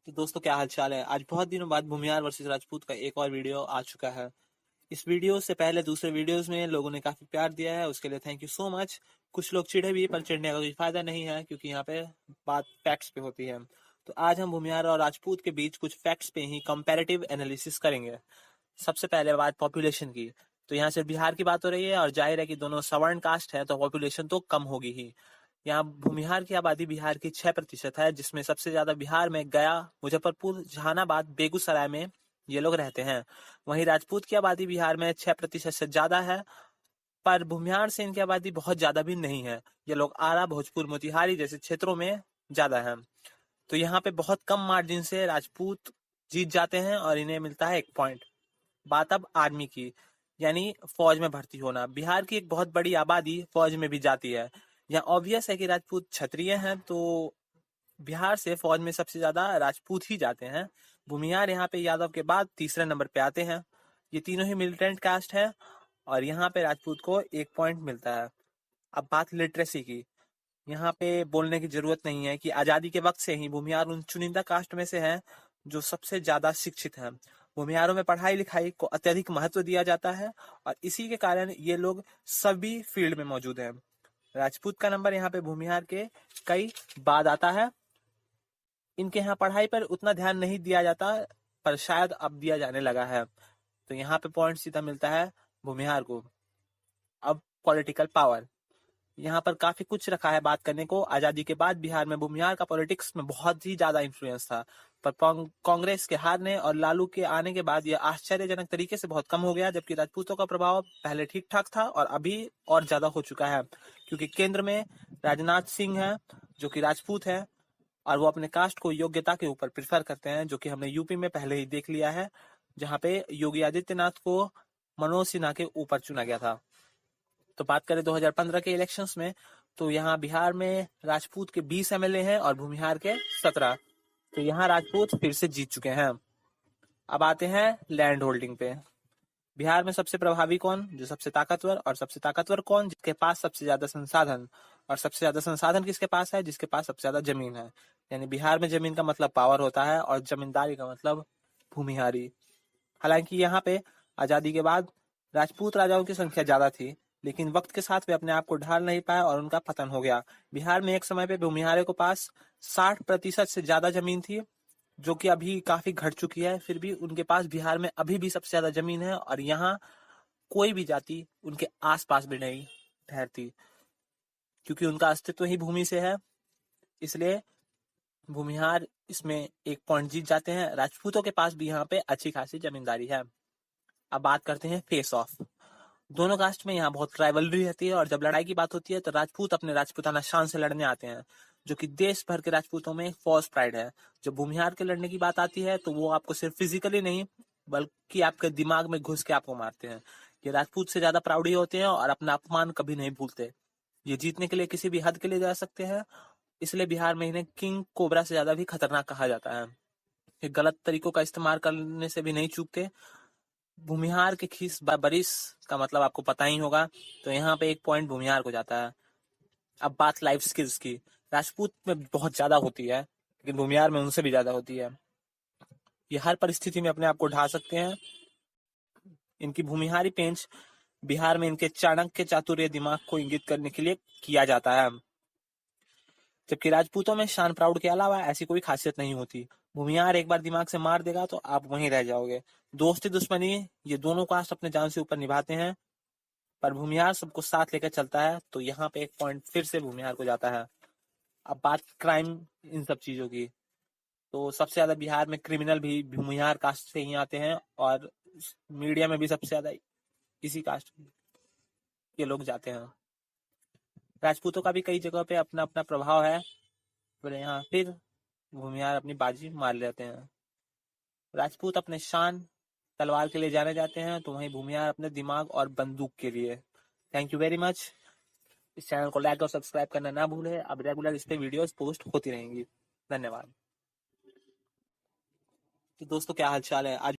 तो दोस्तों क्या हाल चाल है। आज बहुत दिनों बाद भूमिहार वर्सेस राजपूत का एक और वीडियो आ चुका है। इस वीडियो से पहले दूसरे वीडियोस में लोगों ने काफी प्यार दिया है, उसके लिए थैंक यू सो मच। कुछ लोग चिढ़े भी, पर चिढ़ने का कोई फायदा नहीं है क्योंकि यहाँ पे बात फैक्ट्स पे होती है। तो आज हम भूमिहार और राजपूत के बीच कुछ फैक्ट्स पे ही कंपैरेटिव एनालिसिस करेंगे। सबसे पहले बात पॉपुलेशन की। तो यहाँ से बिहार की बात हो रही है और जाहिर है कि दोनों सवर्ण कास्ट है तो पॉपुलेशन तो कम होगी ही। यहाँ भूमिहार की आबादी बिहार की 6% है, जिसमें सबसे ज्यादा बिहार में गया, मुजफ्फरपुर, जहानाबाद, बेगूसराय में ये लोग रहते हैं। वहीं राजपूत की आबादी बिहार में 6% से ज्यादा है, पर भूमिहार से इनकी आबादी बहुत ज्यादा भी नहीं है। ये लोग आरा, भोजपुर, मोतिहारी जैसे क्षेत्रों में ज्यादा है। तो यहाँ पे बहुत कम मार्जिन से राजपूत जीत जाते हैं और इन्हें मिलता है 1 पॉइंट। बात अब आर्मी की, यानी फौज में भर्ती होना। बिहार की एक बहुत बड़ी आबादी फौज में भी जाती है। यहाँ ऑब्वियस है कि राजपूत क्षत्रिय हैं, तो बिहार से फौज में सबसे ज्यादा राजपूत ही जाते हैं। भूमिहार यहाँ पे यादव के बाद तीसरे नंबर पे आते हैं। ये तीनों ही मिलिटेंट कास्ट है और यहाँ पे राजपूत को 1 पॉइंट मिलता है। अब बात लिटरेसी की। यहाँ पे बोलने की जरूरत नहीं है कि आजादी के वक्त से ही भूमिहार उन चुनिंदा कास्ट में से हैं जो सबसे ज्यादा शिक्षित हैं। भूमिहारों में पढ़ाई लिखाई को अत्यधिक महत्व दिया जाता है और इसी के कारण ये लोग सभी फील्ड में मौजूद हैं। राजपूत का नंबर यहाँ पे भूमिहार के कई बाद आता है। इनके यहाँ पढ़ाई पर उतना ध्यान नहीं दिया जाता, पर शायद अब दिया जाने लगा है। तो यहाँ पे पॉइंट सीधा मिलता है भूमिहार को। अब पॉलिटिकल पावर, यहाँ पर काफी कुछ रखा है बात करने को। आजादी के बाद बिहार में भूमिहार का पॉलिटिक्स में बहुत ही ज्यादा इन्फ्लुएंस था, पर कांग्रेस के हारने और लालू के आने के बाद यह आश्चर्यजनक तरीके से बहुत कम हो गया। जबकि राजपूतों का प्रभाव पहले ठीक ठाक था और अभी और ज्यादा हो चुका है, क्योंकि केंद्र में राजनाथ सिंह है जो कि राजपूत है और वो अपने कास्ट को योग्यता के ऊपर प्रेफर करते हैं, जो कि हमने यूपी में पहले ही देख लिया है, जहाँ पे योगी आदित्यनाथ को मनोज सिन्हा के ऊपर चुना गया था। तो बात करें 2015 के इलेक्शंस में, तो यहाँ बिहार में राजपूत के 20 एमएलए हैं और भूमिहार के 17। तो यहाँ राजपूत फिर से जीत चुके हैं। अब आते हैं लैंड होल्डिंग पे। बिहार में सबसे प्रभावी कौन, जो सबसे ताकतवर, और सबसे ताकतवर कौन, जिसके पास सबसे ज्यादा संसाधन। और सबसे ज्यादा संसाधन किसके पास है, जिसके पास सबसे ज्यादा जमीन है। यानी बिहार में जमीन का मतलब पावर होता है और जमींदारी का मतलब भूमिहारी। हालांकि यहाँ पे आजादी के बाद राजपूत राजाओं की संख्या ज्यादा थी, लेकिन वक्त के साथ वे अपने आप को ढाल नहीं पाए और उनका पतन हो गया। बिहार में एक समय पे भूमिहारों के पास 60% से ज्यादा जमीन थी, जो कि अभी काफी घट चुकी है। फिर भी उनके पास बिहार में अभी भी सबसे ज्यादा जमीन है और यहाँ कोई भी जाति उनके आसपास भी नहीं ठहरती, क्योंकि उनका अस्तित्व ही भूमि से है। इसलिए भूमिहार इसमें 1 पॉइंट जीत जाते हैं। राजपूतों के पास भी यहाँ पे अच्छी खासी जमींदारी है। अब बात करते हैं फेस ऑफ। दोनों कास्ट में यहाँ बहुत राइवलरी रहती है और जब लड़ाई की बात होती है तो राजपूत अपने राजपूताना शान से लड़ने आते हैं, जो कि देश भर के राजपूतों में एक फॉल्स प्राइड है। जब भूमिहार के लड़ने की बात आती है तो वो आपको सिर्फ फिजिकली नहीं, बल्कि आपके दिमाग में घुस के आपको मारते हैं। ये राजपूत से ज्यादा प्राउडी होते हैं और अपना अपमान कभी नहीं भूलते। ये जीतने के लिए किसी भी हद के लिए जा सकते हैं, इसलिए बिहार में इन्हें किंग कोबरा से ज्यादा भी खतरनाक कहा जाता है। ये गलत तरीकों का इस्तेमाल करने से भी नहीं चूकते। भूमिहार के खीस बरिस का मतलब आपको पता ही होगा, तो यहाँ पे 1 पॉइंट भूमिहार को जाता है। अब बात लाइफ स्किल्स की। राजपूत में बहुत ज्यादा होती है, लेकिन भूमिहार में उनसे भी ज्यादा होती है। ये हर परिस्थिति में अपने आप को ढा सकते हैं। इनकी भूमिहारी पेंच बिहार में इनके चाणक्य चातुर्य दिमाग को इंगित करने के लिए किया जाता है, जबकि राजपूतों में शान प्राउड के अलावा ऐसी कोई खासियत नहीं होती। भूमिहार एक बार दिमाग से मार देगा तो आप वहीं रह जाओगे। दोस्ती दुश्मनी ये दोनों कास्ट अपने जान से ऊपर निभाते हैं, पर भूमिहार सबको साथ लेकर चलता है, तो यहाँ पे 1 पॉइंट फिर से भूमिहार को जाता है। अब बात क्राइम इन सब चीजों की, तो सबसे ज्यादा बिहार में क्रिमिनल भी भूमिहार कास्ट से ही आते हैं और मीडिया में भी सबसे ज्यादा इसी कास्ट के लोग जाते हैं। राजपूतों का भी कई जगहों पे अपना अपना प्रभाव है, पर यहाँ फिर भूमिहार अपनी बाजी मार लेते हैं। राजपूत अपने शान तलवार के लिए जाने जाते हैं, तो वहीं भूमिहार अपने दिमाग और बंदूक के लिए। Thank you very much. इस चैनल को लाइक और सब्सक्राइब करना ना भूलें। अब रेगुलर इस पे वीडियोस पोस्ट होती रहेंगी। धन्यवाद। तो दोस्तों क्या हाल चाल है। आज